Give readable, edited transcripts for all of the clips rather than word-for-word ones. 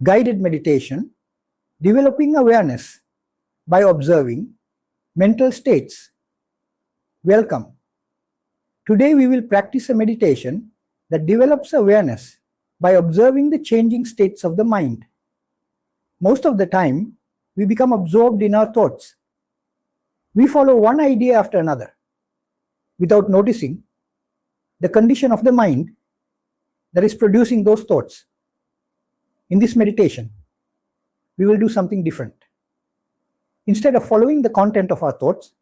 guided meditation, developing awareness by observing mental states. Welcome. Today we will practice a meditation that develops awareness by observing the changing states of the mind. Most of the time, we become absorbed in our thoughts. We follow one idea after another without noticing the condition of the mind that is producing those thoughts. In this meditation, we will do something different. Instead of following the content of our thoughts,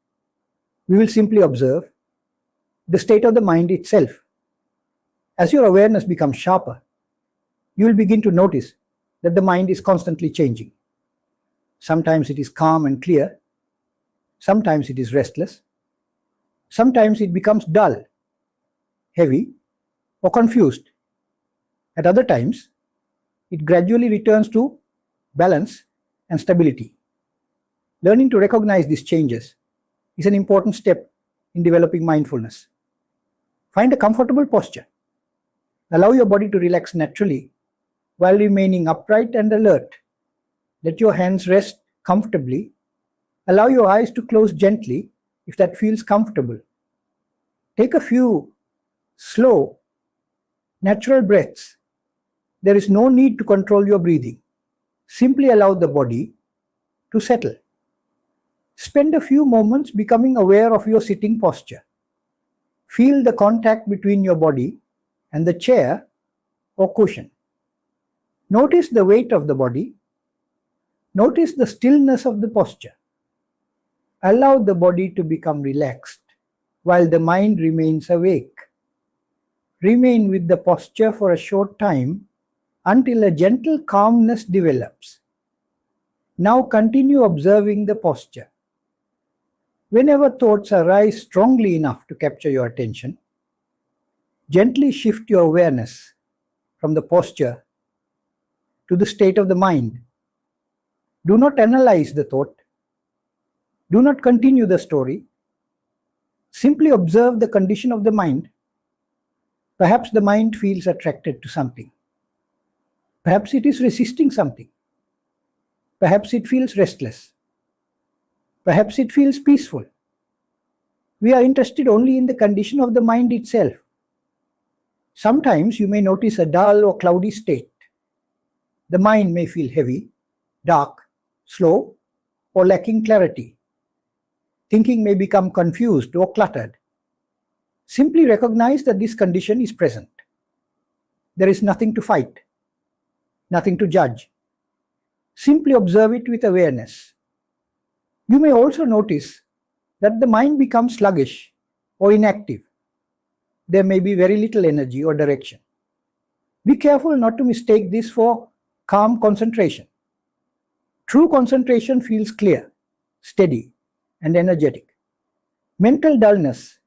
we will simply observe the state of the mind itself. As your awareness becomes sharper, you will begin to notice that the mind is constantly changing. Sometimes it is calm and clear. Sometimes it is restless. Sometimes it becomes dull, heavy, or confused. At other times, it gradually returns to balance and stability. Learning to recognize these changes is an important step in developing mindfulness. Find a comfortable posture. Allow your body to relax naturally while remaining upright and alert. Let your hands rest comfortably. Allow your eyes to close gently if that feels comfortable. Take a few slow, natural breaths. There is no need to control your breathing. Simply allow the body to settle. Spend a few moments becoming aware of your sitting posture. Feel the contact between your body and the chair or cushion. Notice the weight of the body. Notice the stillness of the posture. Allow the body to become relaxed while the mind remains awake. Remain with the posture for a short time until a gentle calmness develops. Now continue observing the posture. Whenever thoughts arise strongly enough to capture your attention, gently shift your awareness from the posture to the state of the mind. Do not analyze the thought. Do not continue the story. Simply observe the condition of the mind. Perhaps the mind feels attracted to something. Perhaps it is resisting something. Perhaps it feels restless. Perhaps it feels peaceful. We are interested only in the condition of the mind itself. Sometimes you may notice a dull or cloudy state. The mind may feel heavy, dark, slow, or lacking clarity. Thinking may become confused or cluttered. Simply recognize that this condition is present. There is nothing to fight, nothing to judge. Simply observe it with awareness. You may also notice that the mind becomes sluggish or inactive. There may be very little energy or direction. Be careful not to mistake this for calm concentration. True concentration feels clear, steady, and energetic. Mental dullness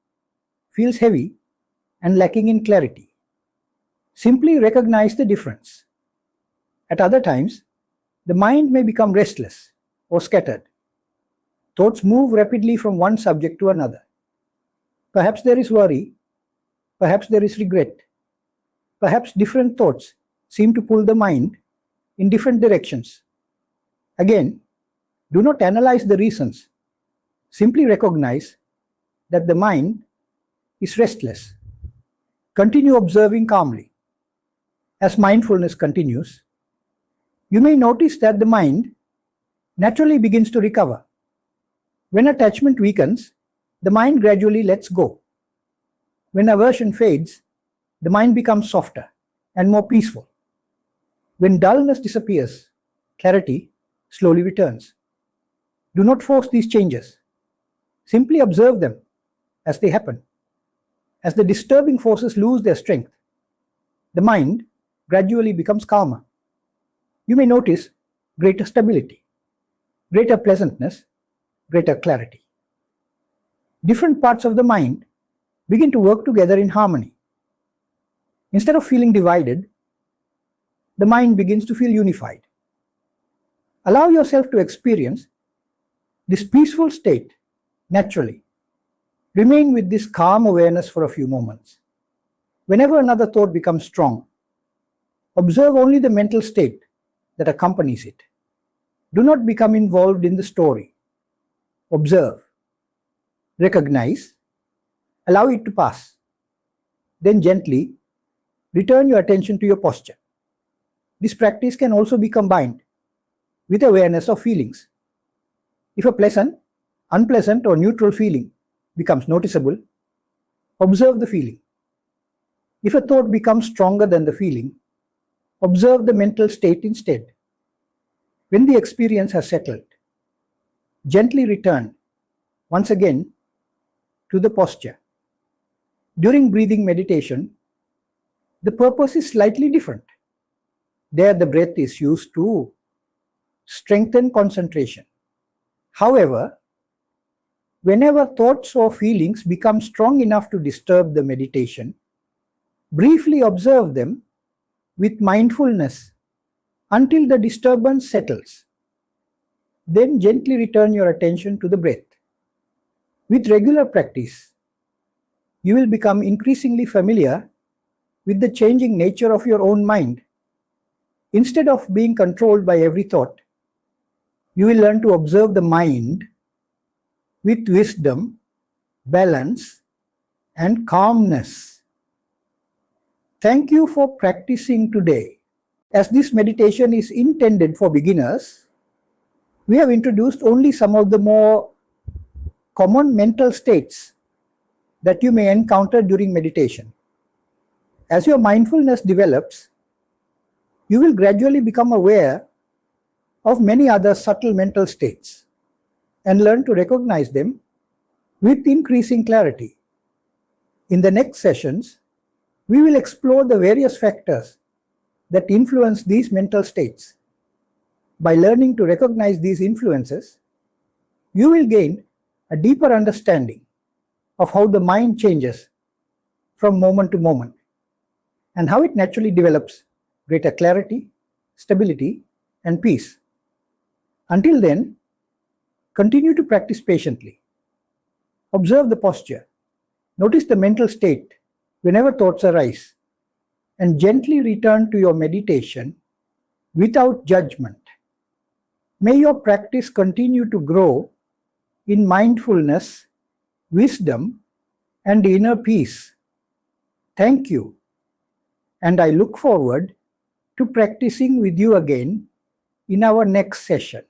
feels heavy and lacking in clarity. Simply recognize the difference. At other times, the mind may become restless or scattered. Thoughts move rapidly from one subject to another. Perhaps there is worry. Perhaps there is regret. Perhaps different thoughts seem to pull the mind in different directions. Again, do not analyze the reasons. Simply recognize that the mind is restless. Continue observing calmly. As mindfulness continues, you may notice that the mind naturally begins to recover. When attachment weakens, the mind gradually lets go. When aversion fades, the mind becomes softer and more peaceful. When dullness disappears, clarity slowly returns. Do not force these changes. Simply observe them as they happen. As the disturbing forces lose their strength, the mind gradually becomes calmer. You may notice greater stability, greater pleasantness, greater clarity. Different parts of the mind begin to work together in harmony. Instead of feeling divided, the mind begins to feel unified. Allow yourself to experience this peaceful state naturally. Remain with this calm awareness for a few moments. Whenever another thought becomes strong, observe only the mental state that accompanies it. Do not become involved in the story. Observe, recognize, allow it to pass. Then gently return your attention to your posture. This practice can also be combined with awareness of feelings. If a pleasant, unpleasant, or neutral feeling becomes noticeable, observe the feeling. If a thought becomes stronger than the feeling, observe the mental state instead. When the experience has settled, gently return once again to the posture. During breathing meditation, the purpose is slightly different. There, the breath is used to strengthen concentration. However, whenever thoughts or feelings become strong enough to disturb the meditation, briefly observe them with mindfulness until the disturbance settles. Then gently return your attention to the breath. With regular practice, you will become increasingly familiar with the changing nature of your own mind. Instead of being controlled by every thought, you will learn to observe the mind with wisdom, balance, and calmness. Thank you for practicing today. As this meditation is intended for beginners, we have introduced only some of the more common mental states that you may encounter during meditation. As your mindfulness develops, you will gradually become aware of many other subtle mental states and learn to recognize them with increasing clarity. In the next sessions, we will explore the various factors that influence these mental states. By learning to recognize these influences, you will gain a deeper understanding of how the mind changes from moment to moment and how it naturally develops greater clarity, stability, and peace. Until then, continue to practice patiently. Observe the posture. Notice the mental state whenever thoughts arise, and gently return to your meditation without judgment. May your practice continue to grow in mindfulness, wisdom, and inner peace. Thank you, and I look forward to practicing with you again in our next session.